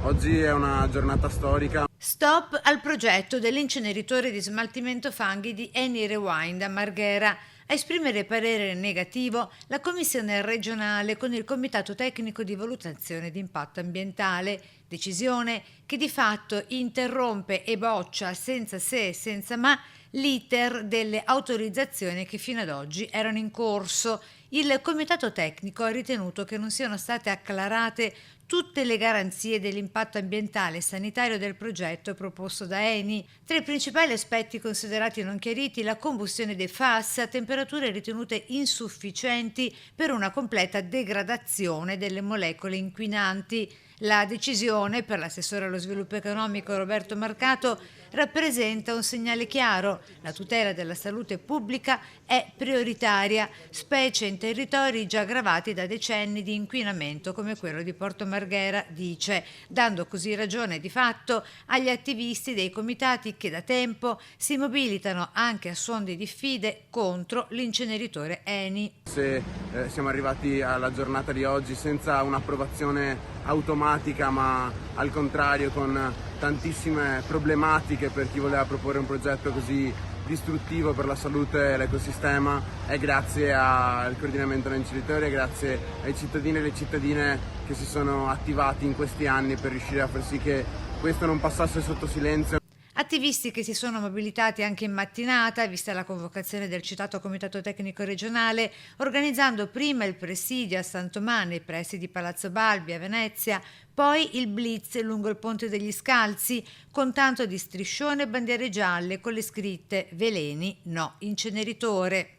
Oggi è una giornata storica. Stop al progetto dell'inceneritore di smaltimento fanghi di Eni Rewind a Marghera. A esprimere parere negativo la Commissione regionale con il Comitato Tecnico di Valutazione di Impatto Ambientale, decisione che di fatto interrompe e boccia senza se e senza ma l'iter delle autorizzazioni che fino ad oggi erano in corso. Il Comitato Tecnico ha ritenuto che non siano state acclarate tutte le garanzie dell'impatto ambientale e sanitario del progetto proposto da Eni. Tra i principali aspetti considerati non chiariti, la combustione dei FAS a temperature ritenute insufficienti per una completa degradazione delle molecole inquinanti. La decisione, per l'assessore allo sviluppo economico Roberto Marcato, rappresenta un segnale chiaro. La tutela della salute pubblica è prioritaria, specie in territori già gravati da decenni di inquinamento come quello di Porto Marghera, dice, dando così ragione di fatto agli attivisti dei comitati che da tempo si mobilitano anche a suon di diffide contro l'inceneritore Eni. Se siamo arrivati alla giornata di oggi senza un'approvazione automatica, ma al contrario con tantissime problematiche per chi voleva proporre un progetto così distruttivo per la salute e l'ecosistema, è grazie al coordinamento dell'inceneritore, grazie ai cittadini e alle cittadine che si sono attivati in questi anni per riuscire a far sì che questo non passasse sotto silenzio. Attivisti che si sono mobilitati anche in mattinata, vista la convocazione del citato Comitato Tecnico Regionale, organizzando prima il presidio a San Tomà nei pressi di Palazzo Balbi a Venezia, poi il blitz lungo il Ponte degli Scalzi, con tanto di striscione e bandiere gialle con le scritte "Veleni, no inceneritore".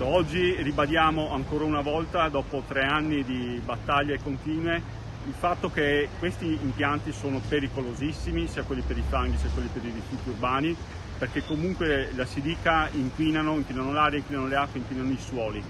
Oggi ribadiamo ancora una volta, dopo 3 anni di battaglie continue, il fatto che questi impianti sono pericolosissimi, sia quelli per i fanghi sia quelli per i rifiuti urbani, perché comunque la si dica inquinano l'aria, inquinano le acque, inquinano i suoli.